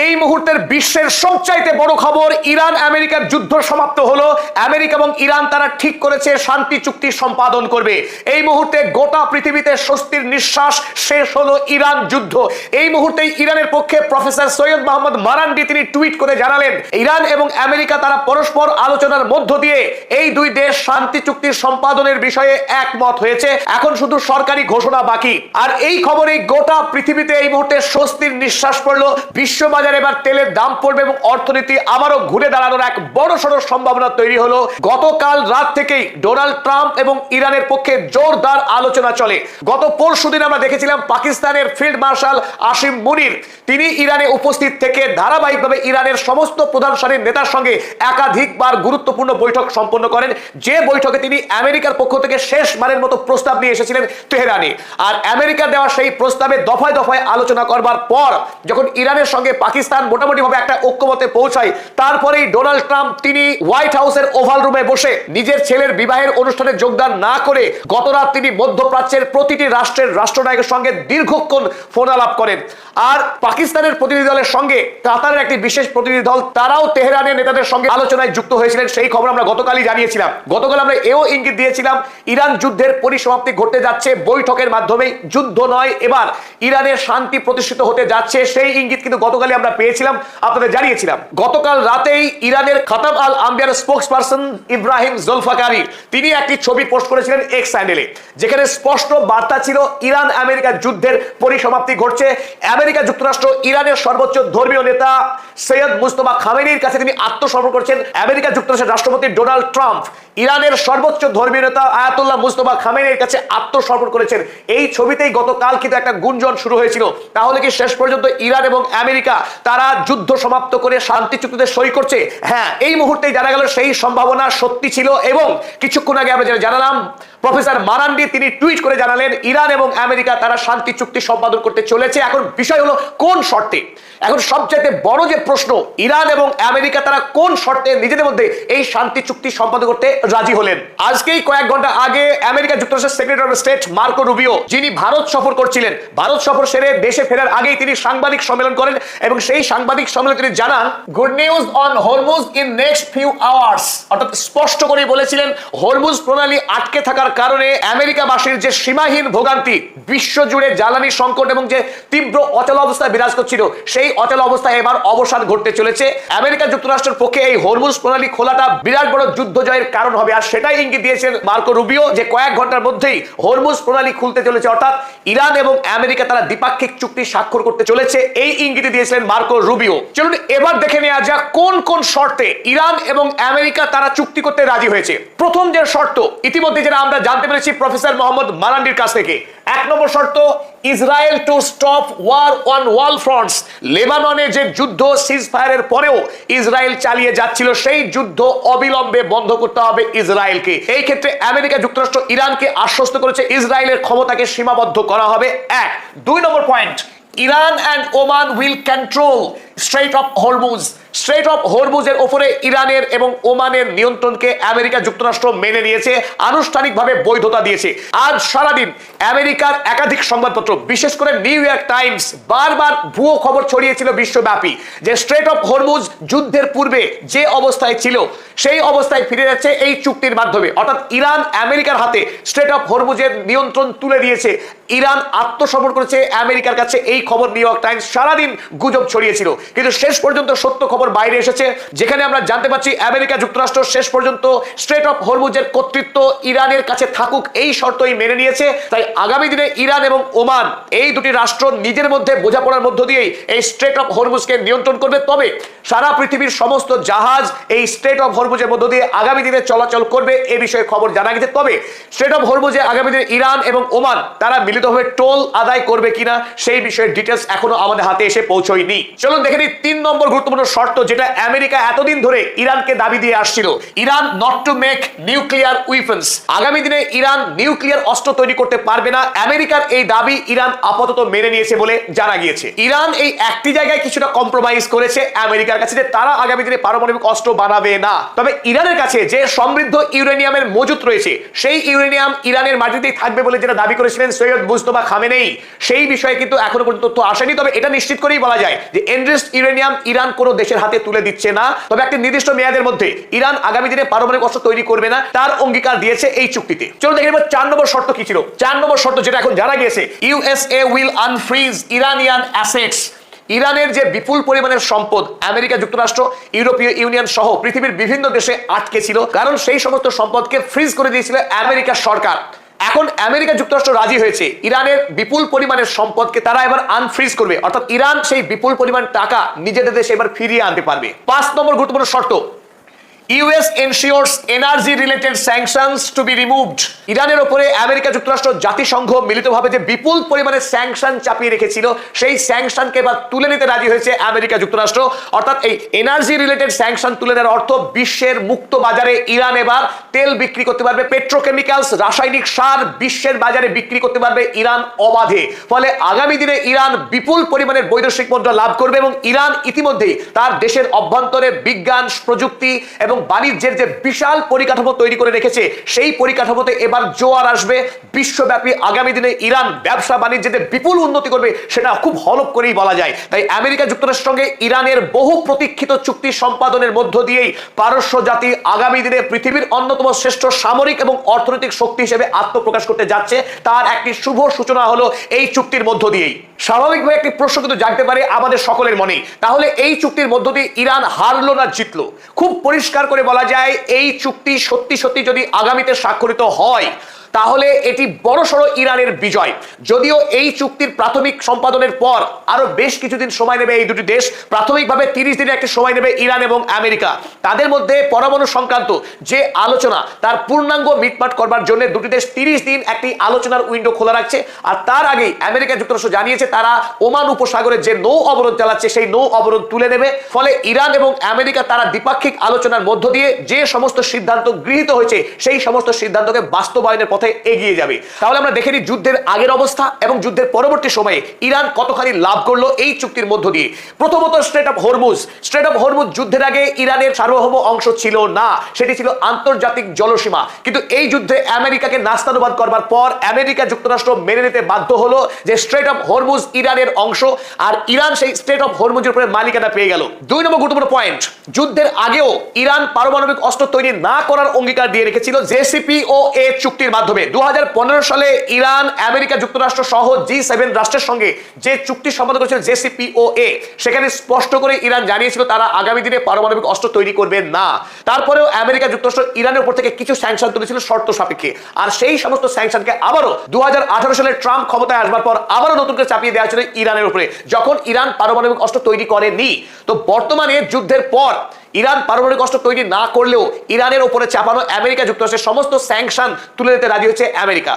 এই মুহূর্তের বিশ্বের সবচাইতে বড় খবর, ইরান আমেরিকার যুদ্ধ সমাপ্ত হলো। আমেরিকা এবং ইরান তারা ঠিক করেছে শান্তি চুক্তি সম্পাদন করবে। এই মুহূর্তে গোটা পৃথিবীতে স্বস্তির নিঃশ্বাস, শেষ হলো ইরান যুদ্ধ। এই মুহূর্তে ইরানের পক্ষে প্রফেসর সৈয়দ মোহাম্মদ মারান্ডি তিনি টুইট করে জানালেন, ইরান এবং আমেরিকা তারা পরস্পর আলোচনার মধ্য দিয়ে এই দুই দেশ শান্তি চুক্তি সম্পাদনের বিষয়ে একমত হয়েছে। এখন শুধু সরকারি ঘোষণা বাকি। আর এই খবরে গোটা পৃথিবীতে এই মুহূর্তে স্বস্তির নিঃশ্বাস পড়লো। বিশ্ববাজারে এবার তেলের দাম পড়বে এবং অর্থনীতি আবারও ঘুরে দাঁড়ানোর এক বড়সড় সম্ভাবনা তৈরি হলো। গতকাল রাত থেকেই ডোনাল্ড ট্রাম্প এবং ইরানের পক্ষে জোরদার আলোচনা চলে। গত পরশুদিন আমরা দেখেছিলাম পাকিস্তানের ফিল্ড মার্শাল আসিম মুনির তিনি ইরানে উপস্থিত থেকে ধারাবাহিকভাবে ইরানের সমস্ত প্রধান সারির নেতার সঙ্গে একাধিকবার গুরুত্বপূর্ণ বৈঠক সম্পন্ন করেন, যে বৈঠকে তিনি আমেরিকার পক্ষ থেকে শেষবারের মতো প্রস্তাব নিয়ে এসেছিলেন তেহরানে। আর আমেরিকার দেওয়া সেই প্রস্তাবে দফায় দফায় আলোচনা করবার পর যখন ইরানের সঙ্গে পাকিস্তান মোটামুটি ভাবে একটা ঐক্যমতে পৌঁছায়, তারপরেই ডোনাল্ড ট্রাম্প তিনি হোয়াইট হাউসের ওভাল রুমে বসে নিজের ছেলের বিবাহের অনুষ্ঠানে যোগদান না করে গতরাত তিনি মধ্যপ্রাচ্যের প্রতিটি রাষ্ট্রের রাষ্ট্রনায়কের সঙ্গে দীর্ঘক্ষণ ফোন আলাপ করেন। আর পাকিস্তানের প্রতিনিধি দলের সঙ্গে কাতারের একটি বিশেষ প্রতিনিধি দল তারাও তেহরানের নেতাদের সঙ্গে আলোচনায় যুক্ত হয়েছিলেন। সেই খবর আমরা গতকালই জানিয়েছিলাম। গতকাল আমরা এও ইঙ্গিত দিয়েছিলাম ইরান যুদ্ধের পরিসমাপ্তি ঘটতে যাচ্ছে বৈঠকের মাধ্যমে, যুদ্ধ নয়, এবার ইরানের শান্তি প্রতিষ্ঠিত হতে যাচ্ছে। সেই ইঙ্গিত কিন্তু গতকালই আমরা পেয়েছিলাম, আপনাদের জানিয়েছিলাম। গতকাল রাতেই ইরানের খাতাম আল আম্বিয়ার স্পোকস পারসন ইব্রাহিম জুলফাকারি তিনি একটি ছবি পোস্ট করেছিলেন এক্স হ্যান্ডেলে, যেখানে স্পষ্ট বার্তা ছিল ইরান আমেরিকা যুদ্ধের পরিসমাপ্তি ঘটছে। আমেরিকা যুক্তরাষ্ট্র ইরানের সর্বোচ্চ ধর্মীয় নেতা সৈয়দ মুজতবা খামেনির কাছে তিনি আত্মসমর্পণ করছেন। আমেরিকা যুক্তরাষ্ট্রের রাষ্ট্রপতি ডোনাল্ড ট্রাম্প ইরানের সর্বোচ্চ ধর্মীয় নেতা আয়াতুল্লাহ মুজতবা খামেনির কাছে আত্মসমর্পণ করেছেন। এই ছবিতেই গতকাল কিন্তু একটা গুঞ্জন শুরু হয়েছিল, তাহলে কি শেষ পর্যন্ত ইরান এবং আমেরিকা তারা যুদ্ধ সমাপ্ত করে শান্তি চুক্তিতে সই করছে? হ্যাঁ, এই মুহূর্তেই জানা গেল সেই সম্ভাবনা সত্যি ছিল। এবং কিছুক্ষণ আগে আমরা জানালাম প্রফেসর মারান্ডি তিনি টুইট করে জানালেন ইরান এবং আমেরিকা তারা শান্তি চুক্তি সম্পাদন করতে চলেছে। এখন বিষয় হলো কোন শর্তে। এখন সবচেয়ে বড় যে প্রশ্ন, ইরান এবং আমেরিকা তারা কোন শর্তে নিজেদের মধ্যে এই শান্তি চুক্তি সম্পাদন করতে রাজি হলেন। আজকেই কয়েক ঘন্টা আগে আমেরিকা যুক্তরাষ্ট্রের secretary of state Marco Rubio যিনি ভারত সফর করছিলেন, ভারত সফর সেরে দেশে ফেরার আগেই তিনি সাংবাদিক সম্মেলন করেন এবং সেই সাংবাদিক সম্মেলনে তিনি জানান good news on Hormuz in next few hours. অর্থাৎ স্পষ্ট করে বলেছিলেন হরমুজ প্রণালী আটকে থাকার কারণে আমেরিকাবাসীর যে সীমাহীন ভোগান্তি, বিশ্বজুড়ে জ্বালানি সংকট এবং যে তীব্র অচল অবস্থা বিরাজ করছিল, সেই অচল অবস্থায় এবার অবসান ঘটতে চলেছে। আমেরিকা যুক্তরাষ্ট্রের পক্ষে এই হরমুজ প্রণালী খোলাটা বিরাট বড় যুদ্ধ জয়ের কারণ হবে। আর সেটাই ইঙ্গিত দিয়েছেন মার্কো রুবিও যে কয়েক ঘন্টার মধ্যেই হরমুজ প্রণালী খুলতে চলেছে, অর্থাৎ ইরান এবং আমেরিকা তারা দ্বিপাক্ষিক চুক্তি স্বাক্ষর করতে চলেছে, এই ইঙ্গিত দিয়েছিলেন মার্কো রুবিও। চলুন এবার দেখে নেওয়া যাক কোন কোন শর্তে ইরান এবং আমেরিকা তারা চুক্তি করতে রাজি হয়েছে। প্রথম যে শর্ত ইতিমধ্যে যেটা আমরা জানতে পেরেছি প্রফেসর মোহাম্মদ মারান্ডির কাছ থেকে, 1 নম্বর শর্ত Israel to stop war on all fronts. লেবাননে যে যুদ্ধ সিজফায়ারের পরেও ইসরায়েল চালিয়ে যাচ্ছিল, সেই যুদ্ধ অবিলম্বে বন্ধ করতে হবে ইসরায়েলকে। এই ক্ষেত্রে আমেরিকা যুক্তরাষ্ট্র ইরানকে আশ্বস্ত করেছে ইসরায়েলের ক্ষমতাকে সীমাবদ্ধ করা হবে। 1। 2 নম্বর পয়েন্ট, Iran and Oman will control strait of Hormuz. Strait of হরমুজের উপরে ইরানের এবং ওমানের নিয়ন্ত্রণকে আমেরিকা যুক্তরাষ্ট্র মেনে নিয়েছে, আনুষ্ঠানিকভাবে বৈধতা দিয়েছে। আজ সারাদিন আমেরিকার একাধিক সংবাদপত্র, বিশেষ করে নিউ ইয়র্ক টাইমস বারবার ভুয়ো খবর ছড়িয়েছিল বিশ্বব্যাপী যে স্ট্রেট অফ হরমুজ যুদ্ধের পূর্বে যে অবস্থায় ছিল সেই অবস্থায় ফিরে যাচ্ছে এই চুক্তির মাধ্যমে। অর্থাৎ ইরান আমেরিকার হাতে স্ট্রেট অফ হরমুজের নিয়ন্ত্রণ তুলে দিয়েছে, ইরান আত্মসমর্পণ করেছে আমেরিকার কাছে। এই খবর নিউ ইয়র্ক টাইমস সারাদিন গুজব ছড়িয়েছিল, কিন্তু শেষ পর্যন্ত সত্য খবর বাইরে এসেছে, যেখানে আমরা জানতে পাচ্ছি আমেরিকা যুক্তরাষ্ট্র শেষ পর্যন্ত স্ট্রেট অফ হরমুজের কর্তৃত্ব ইরানের কাছে থাকুক এই শর্তই মেনে নিয়েছে। তাই আগামী দিনে ইরান এবং ওমান এই দুটি রাষ্ট্র নিজের মধ্যে বোঝাপড়ার মধ্য দিয়েই এই স্ট্রেট অফ হরমুজকে নিয়ন্ত্রণ করবে। তবে সারা পৃথিবীর সমস্ত জাহাজ এই স্ট্রেট অফ হরমুজের মধ্য দিয়ে আগামী দিনে চলাচল করবে, এ বিষয়ে খবর জানা গেছে। তবে স্ট্রেট অফ হরমুজে আগামী দিনে ইরান এবং ওমান তারা মিলিতভাবে টোল আদায় করবে কিনা সেই বিষয়ে ডিটেলস এখনো আমাদের হাতে এসে পৌঁছয়নি। চলুন দেখে নিই 3 নম্বর গুরুত্বপূর্ণ শর্ত যেটা আমেরিকা এতদিন ধরে ইরানকে দাবি দিয়ে আসছিল, Iran not to make nuclear weapons. আগামী দিনে ইরান নিউক্লিয়ার অস্ত্র তৈরি করতে পারবে না, আমেরিকার এই দাবি ইরান আপাতত মেনে নিয়েছে বলে জানা গিয়েছে। ইরান এই একটি জায়গায় কিছুটা কম্প্রোমাইজ করেছে আমেরিকার কাছে যে তারা আগামী দিনে পারমাণবিক অস্ত্র বানাবে না। তবে ইরানের কাছে যে সমৃদ্ধ ইউরেনিয়ামের মজুত রয়েছে সেই ইউরেনিয়াম ইরানের মাটিতেই থাকবে বলে যেটা দাবি করেছিলেন সৈয়দ মুজতবা খামেনেই, সেই বিষয়ে কিন্তু এখনো পর্যন্ত তথ্য আসেনি। তবে এটা নিশ্চিত করেই বলা যায় যে এনরিচড ইউরেনিয়াম ইরান কোনো দেশের হাতে তুলে দিচ্ছে না। তবে একটি নির্দিষ্ট মেয়াদের মধ্যে ইরান আগামী দিনে পারমাণবিক অস্ত্র তৈরি করবে না, তার অঙ্গীকার দিয়েছে এই চুক্তিতে। চলো দেখে নেব 4 নম্বর শর্ত কি ছিল। 4 নম্বর শর্ত যেটা এখন জানা গিয়েছে, USA will unfreeze Iranian assets. ইরানের যে বিপুল পরিমাণের সম্পদ আমেরিকা যুক্তরাষ্ট্র, ইউরোপীয় ইউনিয়ন সহ পৃথিবীর বিভিন্ন দেশে আটকে ছিল, কারণ সেই সমস্ত সম্পদকে ফ্রিজ করে দিয়েছিল আমেরিকা সরকার। এখন আমেরিকা যুক্তরাষ্ট্র রাজি হয়েছে ইরানের বিপুল পরিমাণের সম্পদকে তারা এবার আনফ্রিজ করবে, অর্থাৎ ইরান সেই বিপুল পরিমাণ টাকা নিজেদের দেশে এবার ফিরিয়ে আনতে পারবে। 5 নম্বর গুরুত্বপূর্ণ শর্ত, US ensures energy related sanctions to be removed। ইরানের উপরে আমেরিকা যুক্তরাষ্ট্র জাতিসংঘ মিলিতভাবে যে বিপুল পরিমাণে স্যাংশন চাপিয়ে রেখেছিল, সেই স্যাংশনকে এবার তুলে নিতে রাজি হয়েছে আমেরিকা যুক্তরাষ্ট্র। অর্থাৎ এই এনার্জি রিলেটেড স্যাংশন তুলে নেওয়ার অর্থ বিশ্বের মুক্ত বাজারে ইরান এবার তেল বিক্রি করতে পারবে, পেট্রোকেমিক্যালস, রাসায়নিক সার বিশ্বের বাজারে বিক্রি করতে পারবে ইরান অবাধে। ফলে আগামী দিনে ইরান বিপুল পরিমাণের বৈদেশিক মুদ্রা লাভ করবে এবং ইরান ইতিমধ্যেই তার দেশের অভ্যন্তরে বিজ্ঞান, প্রযুক্তি এবং বাণিজ্যের যে বিশাল পরিকাঠামো তৈরি করে রেখেছে, সেই পরিকাঠামোতে এবার জোয়ার আসবে। বিশ্বব্যাপী আগামী দিনে ইরান ব্যবসা বাণিজ্যে বিপুল উন্নতি করবে, সেটা খুব হলফ করেই বলা যায়। তাই আমেরিকা যুক্তরাষ্ট্রের সঙ্গে ইরানের বহু প্রতীক্ষিত চুক্তি সম্পাদনের মধ্য দিয়েই পারস্য জাতি আগামী দিনে পৃথিবীর অন্যতম শ্রেষ্ঠ সামরিক এবং অর্থনৈতিক শক্তি হিসেবে আত্মপ্রকাশ করতে যাচ্ছে। তার একটি শুভ সূচনা হলো এই চুক্তির মধ্য দিয়েই। স্বাভাবিকভাবে একটি প্রশ্ন কিন্তু জাগতে পারে আমাদের সকলের মনে, তাহলে এই চুক্তির মধ্য দিয়ে ইরান হারলো না জিতলো? খুব পরিষ্কার করে বলা যায়, এই চুক্তি সত্যি সত্যি যদি আগামীতে স্বাক্ষরিত হয় তাহলে এটি বড়সড় ইরানের বিজয়। যদিও এই চুক্তির প্রাথমিক সম্পাদনের পর আরো বেশ কিছুদিন সময় নেবে এই দুটি দেশ, প্রাথমিকভাবে 30 দিনের একটি সময় নেবে ইরান এবং আমেরিকা। তাদের মধ্যে পরমাণু সংক্রান্ত যে আলোচনা, তার পূর্ণাঙ্গ মিটমাট করবার জন্য দুটি দেশ 30 দিন একটি আলোচনার উইন্ডো খোলা রাখছে। আর তার আগেই আমেরিকা যুক্তরাষ্ট্র জানিয়েছে তারা ওমান উপসাগরে যে নৌ অবরোধ চালাচ্ছে, সেই নৌ অবরোধ তুলে নেবে। ফলে ইরান এবং আমেরিকা তারা দ্বিপাক্ষিক আলোচনার মধ্য দিয়ে যে সমস্ত সিদ্ধান্ত গৃহীত হয়েছে, সেই সমস্ত সিদ্ধান্তকে বাস্তবায়নের পথে এগিয়ে যাবে। তাহলে আমরা দেখে নিই যুদ্ধের আগের অবস্থা এবং যুদ্ধের পরবর্তী সময়ে ইরান কতখানি লাভ করলো এই চুক্তির মধ্য দিয়ে। প্রথমত straight of Hormuz. Strait of Hormuz যুদ্ধের আগে ইরানের সার্বভৌম অংশ ছিল না, সেটি ছিল আন্তর্জাতিক জলসীমা। কিন্তু এই যুদ্ধে আমেরিকাকে নাস্তানুবাদ করবার পর আমেরিকা যুক্তরাষ্ট্র মেনে নিতে বাধ্য হলো যে স্ট্রেট অফ হরমুজ ইরানের অংশ, আর ইরান সেই স্ট্রেট অফ হরমুজের উপরে মালিকানা পেয়ে গেল। 2 নম্বর গুরুত্বপূর্ণ পয়েন্ট, যুদ্ধের আগেও ইরান পারমাণবিক অস্ত্র তৈরি না করার অঙ্গীকার দিয়ে রেখেছিল জেসিপিওএ চুক্তির মাধ্যমে। 2015 সালে ইরান, আমেরিকা যুক্তরাষ্ট্র সহ G7 রাষ্ট্রের সঙ্গে যে চুক্তি সম্পাদন করেছিল জেসিপিওএ, সেখানে স্পষ্ট করে ইরান জানিয়েছিল তারা আগামী দিনে পারমাণবিক অস্ত্র তৈরি করবে না। তারপরেও আমেরিকা যুক্তরাষ্ট্র ইরানের উপর থেকে কিছু স্যাংশন তুলেছিল শর্ত সাপেক্ষে, আর সেই সমস্ত স্যাংশনকে আবারও 2018 সালে ট্রাম্প ক্ষমতায় আসবার পর আবারও নতুন করে চাপিয়ে দেওয়া হয়েছিল ইরানের উপরে, যখন ইরান পারমাণবিক অস্ত্র তৈরি করেনি। তো বর্তমানে যুদ্ধের পর ইরান পারমাণবিক অস্ত্র তৈরি না করলেও ইরানের উপরে চাপানো আমেরিকা যুক্তরাষ্ট্রের সমস্ত স্যাংশন তুলে দিতে রাজি হয়েছে আমেরিকা।